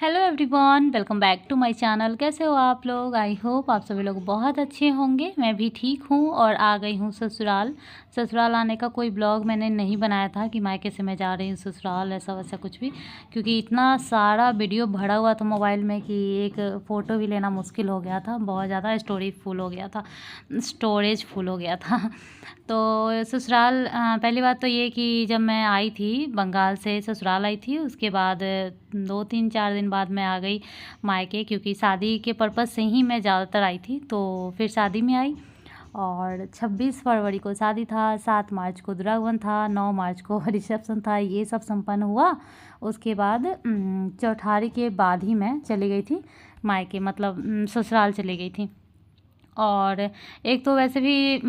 Hello everyone, welcome back to my channel. कैसे हो आप लोग? आई होप आप सभी लोग बहुत अच्छे होंगे। मैं भी ठीक हूँ और आ गई हूँ ससुराल। ससुराल आने का कोई ब्लॉग मैंने नहीं बनाया था कि मायके से मैं जा रही हूँ ससुराल, ऐसा वैसा कुछ भी, क्योंकि इतना सारा वीडियो भरा हुआ था मोबाइल में कि एक फ़ोटो भी लेना मुश्किल हो गया था। बहुत ज़्यादा स्टोरेज फुल हो गया था तो ससुराल पहली बात तो ये कि जब मैं आई थी बंगाल से ससुराल आई थी, उसके बाद 2-3-4 दिन बाद मैं आ गई मायके, क्योंकि शादी के पर्पज़ से ही मैं ज़्यादातर आई थी। तो फिर शादी में आई और 26 फरवरी को शादी था, 7 मार्च को दुरागमन था, 9 मार्च को रिसेप्शन था। ये सब संपन्न हुआ। उसके बाद चौठारी के बाद ही मैं चली गई थी मायके, मतलब ससुराल चली गई थी। और एक तो वैसे भी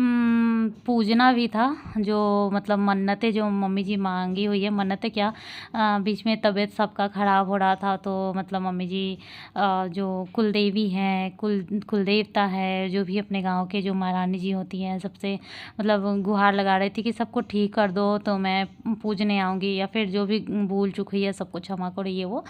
पूजना भी था, जो मतलब मन्नतें जो मम्मी जी मांगी हुई है। मन्नतें क्या, बीच में तबीयत सबका ख़राब हो रहा था, तो मतलब मम्मी जी जो कुलदेवी हैं, कुलदेवता है, जो भी अपने गांव के जो महारानी जी होती हैं, सबसे मतलब गुहार लगा रही थी कि सबको ठीक कर दो तो मैं पूजने आऊँगी, या फिर जो भी भूल चूक हुई है सबको क्षमा करो, ये वो।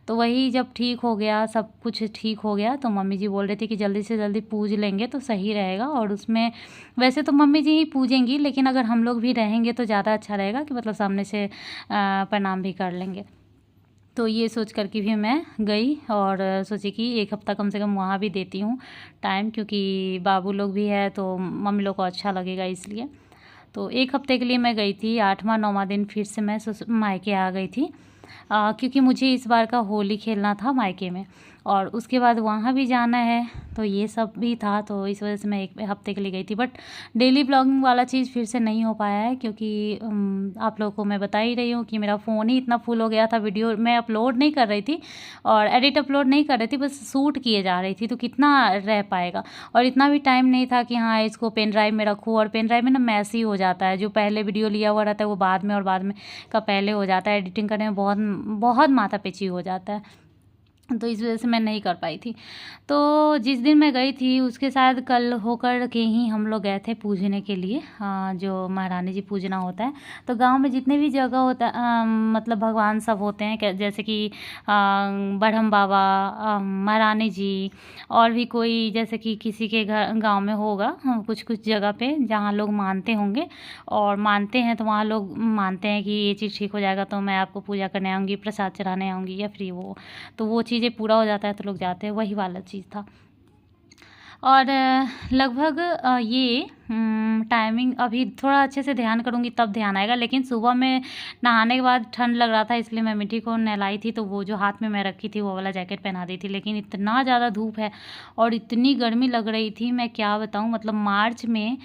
तो वही जब ठीक हो गया, सब कुछ ठीक हो गया, तो मम्मी जी बोल रही थी कि जल्दी से जल्दी पूज लेंगे तो सही रहेगा। और उसमें वैसे तो मम्मी जी ही पूजेंगी, लेकिन अगर हम लोग भी रहेंगे तो ज़्यादा अच्छा रहेगा कि मतलब सामने से प्रणाम भी कर लेंगे। तो ये सोच कर के भी मैं गई और सोची कि एक हफ़्ता कम से कम वहाँ भी देती हूँ टाइम, क्योंकि बाबू लोग भी है तो मम्मी लोग को अच्छा लगेगा, इसलिए। तो एक हफ़्ते के लिए मैं गई थी। 8वां 9वां दिन फिर से मैं मायके आ गई थी, क्योंकि मुझे इस बार का होली खेलना था मायके में, और उसके बाद वहाँ भी जाना है, तो ये सब भी था। तो इस वजह से मैं एक हफ़्ते के लिए गई थी। बट डेली ब्लॉगिंग वाला चीज़ फिर से नहीं हो पाया है, क्योंकि आप लोगों को मैं बता ही रही हूँ कि मेरा फ़ोन ही इतना फुल हो गया था। वीडियो मैं अपलोड नहीं कर रही थी और एडिट अपलोड नहीं कर रही थी, बस शूट किए जा रही थी, तो कितना रह पाएगा। और इतना भी टाइम नहीं था कि हाँ इसको पेन ड्राइव में रखूँ, और पेन ड्राइव में ना मैसी हो जाता है, जो पहले वीडियो लिया हुआ रहता है वो बाद में, और बाद में का पहले हो जाता है। एडिटिंग करने में बहुत बहुत माथापेची हो जाता है, तो इस वजह से मैं नहीं कर पाई थी। तो जिस दिन मैं गई थी उसके शायद कल होकर के ही हम लोग गए थे पूजने के लिए, जो महारानी जी पूजना होता है। तो गांव में जितने भी जगह होता है, मतलब भगवान सब होते हैं, जैसे कि बड़हम बाबा, महारानी जी, और भी कोई, जैसे कि किसी के घर गांव में होगा कुछ कुछ जगह पे जहाँ लोग मानते होंगे, और मानते हैं तो वहाँ लोग मानते हैं कि ये चीज़ ठीक हो जाएगा तो मैं आपको पूजा करने आऊँगी, प्रसाद चढ़ाने आऊँगी, या फिर वो, तो वो चीज़ें पूरा हो जाता है तो लोग जाते हैं, वही वाला चीज़ था। और लगभग ये टाइमिंग अभी थोड़ा अच्छे से ध्यान करूँगी तब ध्यान आएगा, लेकिन सुबह में नहाने के बाद ठंड लग रहा था, इसलिए मैं मिट्टी को नहलाई थी, तो वो जो हाथ में मैं रखी थी वो वाला जैकेट पहना दी थी। लेकिन इतना ज़्यादा धूप है और इतनी गर्मी लग रही थी, मैं क्या बताऊँ। मतलब मार्च में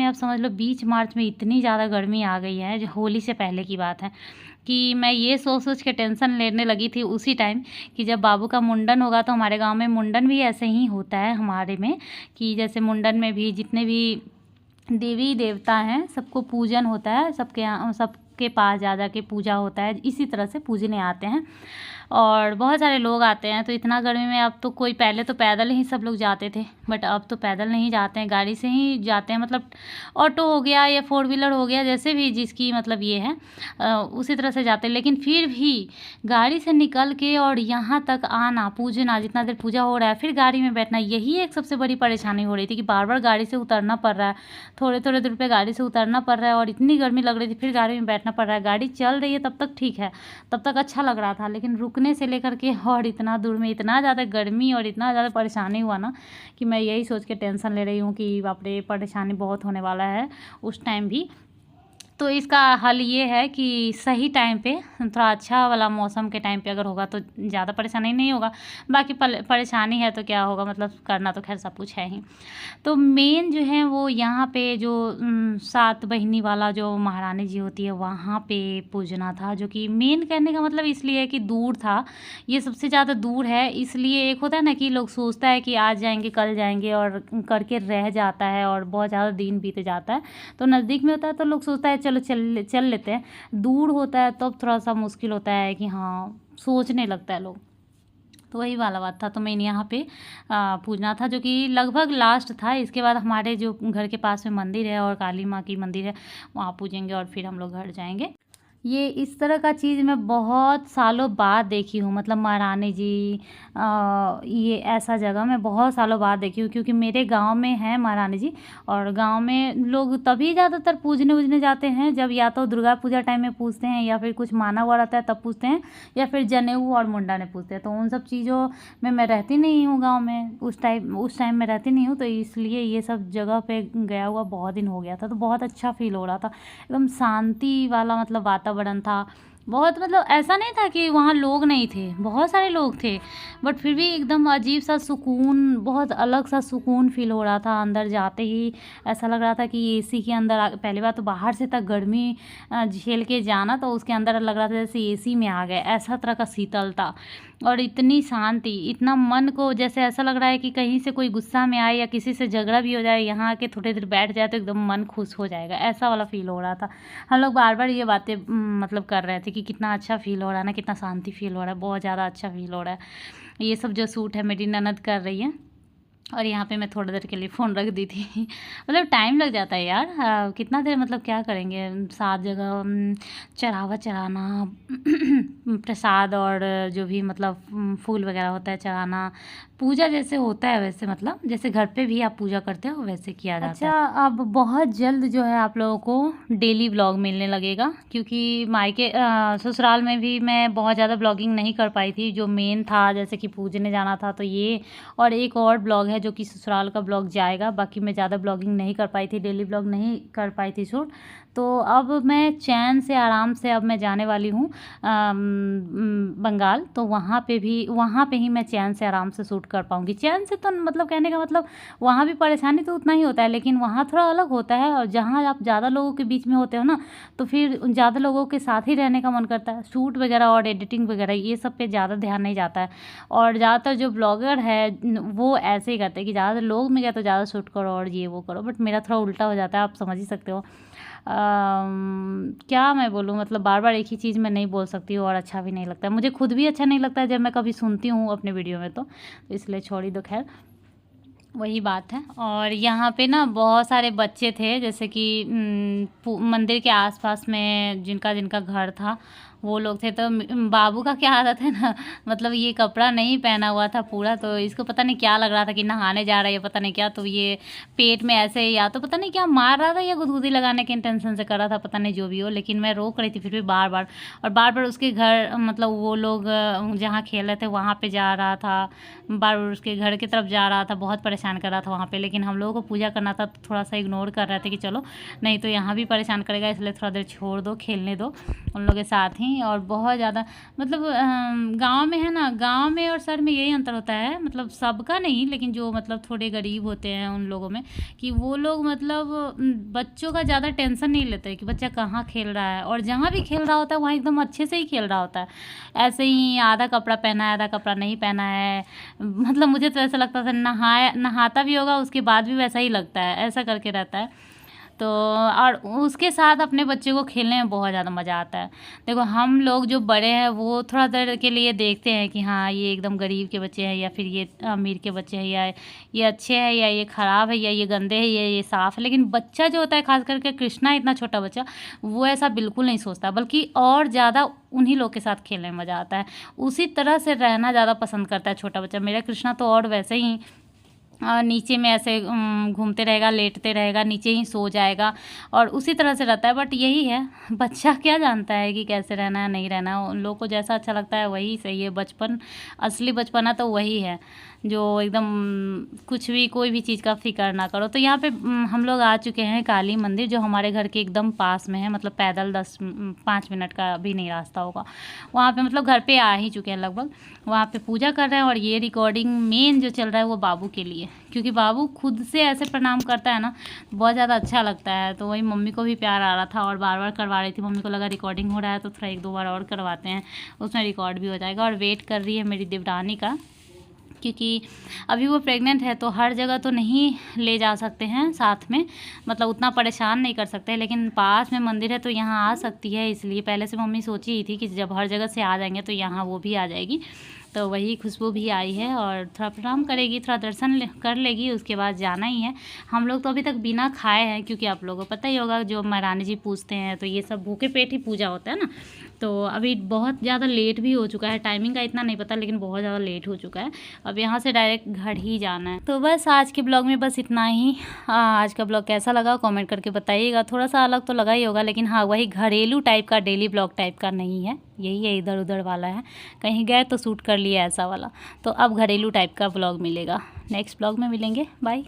आप समझ लो 20 मार्च में इतनी ज़्यादा गर्मी आ गई है, जो होली से पहले की बात है, कि मैं ये सोच के टेंशन लेने लगी थी उसी टाइम कि जब बाबू का मुंडन होगा। तो हमारे गांव में मुंडन भी ऐसे ही होता है हमारे में, कि जैसे मुंडन में भी जितने भी देवी देवता हैं सबको पूजन होता है, सबके पास जा के पूजा होता है, इसी तरह से पूजने आते हैं और बहुत सारे लोग आते हैं। तो इतना गर्मी में अब तो कोई, पहले तो पैदल ही सब लोग जाते थे, बट अब तो पैदल नहीं जाते हैं, गाड़ी से ही जाते हैं। मतलब ऑटो हो गया या 4 व्हीलर हो गया, जैसे भी जिसकी मतलब ये है उसी तरह से जाते हैं। लेकिन फिर भी गाड़ी से निकल के और यहाँ तक आना, पूजना, जितना देर पूजा हो रहा है फिर गाड़ी में बैठना, यही एक सबसे बड़ी परेशानी हो रही थी कि बार बार गाड़ी से उतरना पड़ रहा है, थोड़े थोड़े दूर पे गाड़ी से उतरना पड़ रहा है, और इतनी गर्मी लग रही थी फिर गाड़ी में बैठना पड़ रहा है। गाड़ी चल रही है तब तक ठीक है, तब तक अच्छा लग रहा था, लेकिन रुकने से लेकर के और इतना दूर में इतना ज़्यादा गर्मी और इतना ज़्यादा परेशानी हुआ ना, कि मैं यही सोच के टेंशन ले रही हूँ कि बाप रे परेशानी बहुत होने वाला है उस टाइम भी। तो इसका हल ये है कि सही टाइम पे, थोड़ा अच्छा वाला मौसम के टाइम पे अगर होगा तो ज़्यादा परेशानी नहीं होगा। बाकी परेशानी है तो क्या होगा, मतलब करना तो खैर सब कुछ है ही। तो मेन जो है वो यहाँ पे जो 7 बहिनी वाला जो महारानी जी होती है वहाँ पे पूजना था, जो कि मेन कहने का मतलब इसलिए है कि दूर था, ये सबसे ज़्यादा दूर है। इसलिए एक होता है ना कि लोग सोचता है कि आज जाएंगे कल जाएंगे और करके रह जाता है और बहुत ज़्यादा दिन बीत जाता है। तो नज़दीक में होता है तो लोग सोचता है चलो चल लेते हैं, दूर होता है तो थोड़ा सा मुश्किल होता है कि हाँ, सोचने लगता है लोग। तो वही वाला बात था। तो मैंने यहाँ पे पूजना था, जो कि लगभग लास्ट था। इसके बाद हमारे जो घर के पास में मंदिर है और काली माँ की मंदिर है, वहाँ पूजेंगे और फिर हम लोग घर जाएंगे। ये इस तरह का चीज़ मैं बहुत सालों बाद देखी हूँ, मतलब महारानी जी ये ऐसा जगह मैं बहुत सालों बाद देखी हूँ, क्योंकि मेरे गांव में है महारानी जी। और गांव में लोग तभी ज़्यादातर पूजने उजने जाते हैं जब या तो दुर्गा पूजा टाइम में पूजते हैं, या फिर कुछ माना हुआ रहता है तब पूजते हैं, या फिर जनेऊ और मुंडा ने पूजते हैं। तो उन सब चीज़ों में मैं रहती नहीं हूँ गाँव में, उस टाइम में रहती नहीं हूँ, तो इसलिए ये सब जगह पे गया हुआ बहुत दिन हो गया था। तो बहुत अच्छा फील हो रहा था, एकदम शांति वाला मतलब वातावरण था। बहुत मतलब ऐसा नहीं था कि वहाँ लोग नहीं थे, बहुत सारे लोग थे, बट फिर भी एकदम अजीब सा सुकून, बहुत अलग सा सुकून फील हो रहा था। अंदर जाते ही ऐसा लग रहा था कि एसी के अंदर पहली बार तो बाहर से तक गर्मी झेल के जाना, तो उसके अंदर लग रहा था जैसे एसी में आ गए, ऐसा तरह का शीतलता और इतनी शांति, इतना मन को जैसे ऐसा लग रहा है कि कहीं से कोई गुस्सा में आए या किसी से झगड़ा भी हो जाए, यहाँ आके थोड़ी देर बैठ जाए तो एकदम मन खुश हो जाएगा, ऐसा वाला फील हो रहा था। हम लोग बार बार ये बातें मतलब कर रहे थे कि कितना अच्छा फील हो रहा है ना, कितना शांति फील हो रहा है, बहुत ज़्यादा अच्छा फील हो रहा है। ये सब जो सूट है मेरी ननद कर रही है, और यहाँ पे मैं थोड़ी देर के लिए फ़ोन रख दी थी मतलब टाइम लग जाता है यार, कितना देर मतलब क्या करेंगे, 7 जगह चढ़ावा चढ़ाना प्रसाद और जो भी मतलब फूल वगैरह होता है चढ़ाना, पूजा जैसे होता है वैसे, मतलब जैसे घर पे भी आप पूजा करते हो वैसे किया जाता है। अच्छा, अब बहुत जल्द जो है आप लोगों को डेली व्लॉग मिलने लगेगा, क्योंकि मायके ससुराल में भी मैं बहुत ज़्यादा ब्लॉगिंग नहीं कर पाई थी, जो मेन था जैसे कि पूजने जाना था तो ये, और एक और ब्लॉग है जो कि ससुराल का ब्लॉग जाएगा। बाकी मैं ज़्यादा ब्लॉगिंग नहीं कर पाई थी, डेली ब्लॉग नहीं कर पाई थी शूट। तो अब मैं चैन से आराम से अब मैं जाने वाली हूँ बंगाल, तो वहाँ पे ही मैं चैन से आराम से शूट कर पाऊँगी। चैन से तो मतलब कहने का मतलब वहाँ भी परेशानी तो उतना ही होता है, लेकिन वहाँ थोड़ा अलग होता है, और जहाँ आप ज़्यादा लोगों के बीच में होते हो ना, तो फिर ज़्यादा लोगों के साथ ही रहने का मन करता है। शूट वगैरह और एडिटिंग वगैरह ये सब पे ज़्यादा ध्यान नहीं जाता है, और ज़्यादातर जो ब्लॉगर है वो ऐसे ही करते हैं कि ज़्यादा लोग में गया तो ज़्यादा शूट करो और ये वो करो, बट मेरा थोड़ा उल्टा हो जाता है, आप समझ ही सकते हो। क्या मैं बोलूँ, मतलब बार बार एक ही चीज़ मैं नहीं बोल सकती हूँ, और अच्छा भी नहीं लगता है, मुझे खुद भी अच्छा नहीं लगता है जब मैं कभी सुनती हूँ अपने वीडियो में, तो इसलिए छोड़ ही दो, खैर वही बात है। और यहाँ पे ना बहुत सारे बच्चे थे, जैसे कि मंदिर के आसपास में जिनका जिनका घर था वो लोग थे। तो बाबू का क्या आदत है ना, मतलब ये कपड़ा नहीं पहना हुआ था पूरा, तो इसको पता नहीं क्या लग रहा था कि नहाने जा रहा है, पता नहीं क्या, तो ये पेट में ऐसे या तो पता नहीं क्या मार रहा था या गुदगुदी लगाने के इंटेंशन से कर रहा था, पता नहीं जो भी हो, लेकिन मैं रोक रही थी फिर भी बार बार उसके घर, मतलब वो लोग जहाँ खेल रहे थे वहाँ पे जा रहा था, बार बार उसके घर की तरफ जा रहा था, बहुत परेशान कर रहा था वहाँ पे। लेकिन हम लोगों को पूजा करना था तो थोड़ा सा इग्नोर कर रहे थे कि चलो नहीं तो यहाँ भी परेशान करेगा, इसलिए थोड़ा देर छोड़ दो, खेलने दो उन लोगों के साथ ही। और बहुत ज़्यादा मतलब गांव में है ना, गांव में और शहर में यही अंतर होता है, मतलब सबका नहीं, लेकिन जो मतलब थोड़े गरीब होते हैं उन लोगों में, कि वो लोग मतलब बच्चों का ज़्यादा टेंशन नहीं लेते कि बच्चा कहाँ खेल रहा है, और जहाँ भी खेल रहा होता है वहाँ एकदम अच्छे से ही खेल रहा होता है। ऐसे ही आधा कपड़ा पहना है आधा कपड़ा नहीं पहना है, मतलब मुझे तो ऐसा लगता था नहाता भी होगा उसके बाद भी वैसा ही लगता है, ऐसा करके रहता है। तो और उसके साथ अपने बच्चे को खेलने में बहुत ज़्यादा मज़ा आता है। देखो हम लोग जो बड़े हैं वो थोड़ा देर के लिए देखते हैं कि हाँ ये एकदम गरीब के बच्चे हैं, या फिर ये अमीर के बच्चे हैं, या ये अच्छे हैं या ये ख़राब है, या ये गंदे हैं या ये साफ़ है। लेकिन बच्चा जो होता है, खास करके कृष्णा इतना छोटा बच्चा, वो ऐसा बिल्कुल नहीं सोचता, बल्कि और ज़्यादा उन्हीं लोग के साथ खेलने में मज़ा आता है, उसी तरह से रहना ज़्यादा पसंद करता है छोटा बच्चा। मेरा कृष्णा तो और वैसे ही नीचे में ऐसे घूमते रहेगा, लेटते रहेगा, नीचे ही सो जाएगा, और उसी तरह से रहता है। बट यही है, बच्चा क्या जानता है कि कैसे रहना है नहीं रहना, उन लोगों को जैसा अच्छा लगता है वही सही है। बचपन, असली बचपना तो वही है जो एकदम कुछ भी कोई भी चीज़ का फिक्र ना करो। तो यहाँ पे हम लोग आ चुके हैं काली मंदिर, जो हमारे घर के एकदम पास में है, मतलब पैदल 5 मिनट का भी नहीं रास्ता होगा वहाँ पे, मतलब घर पे आ ही चुके हैं लगभग। वहाँ पे पूजा कर रहे हैं, और ये रिकॉर्डिंग मेन जो चल रहा है वो बाबू के लिए, क्योंकि बाबू खुद से ऐसे प्रणाम करता है ना, बहुत ज़्यादा अच्छा लगता है। तो वही मम्मी को भी प्यार आ रहा था और बार बार करवा रही थी, मम्मी को लगा रिकॉर्डिंग हो रहा है तो थोड़ा 1-2 बार और करवाते हैं, उसमें रिकॉर्ड भी हो जाएगा। और वेट कर रही है मेरी देवरानी का, क्योंकि अभी वो प्रेग्नेंट है, तो हर जगह तो नहीं ले जा सकते हैं साथ में, मतलब उतना परेशान नहीं कर सकते, लेकिन पास में मंदिर है तो यहाँ आ सकती है। इसलिए पहले से मम्मी सोची ही थी कि जब हर जगह से आ जाएंगे तो यहाँ वो भी आ जाएगी। तो वही खुशबू भी आई है और थोड़ा प्रणाम करेगी, थोड़ा दर्शन कर लेगी, उसके बाद जाना ही है। हम लोग तो अभी तक बिना खाए हैं, क्योंकि आप लोगों को पता ही होगा जो महारानी जी पूजते हैं तो ये सब भूखे पेट ही पूजा होता है ना। तो अभी बहुत ज़्यादा लेट भी हो चुका है, टाइमिंग का इतना नहीं पता लेकिन बहुत ज़्यादा लेट हो चुका है। अब यहाँ से डायरेक्ट घर ही जाना है। तो बस आज के ब्लॉग में बस इतना ही। आज का ब्लॉग कैसा लगा कमेंट करके बताइएगा। थोड़ा सा अलग तो लगा ही होगा, लेकिन हाँ वही घरेलू टाइप का, डेली ब्लॉग टाइप का नहीं है, यही है इधर उधर वाला है। कहीं गए तो शूट कर लिया ऐसा वाला। तो अब घरेलू टाइप का ब्लॉग मिलेगा। नेक्स्ट ब्लॉग में मिलेंगे, बाय।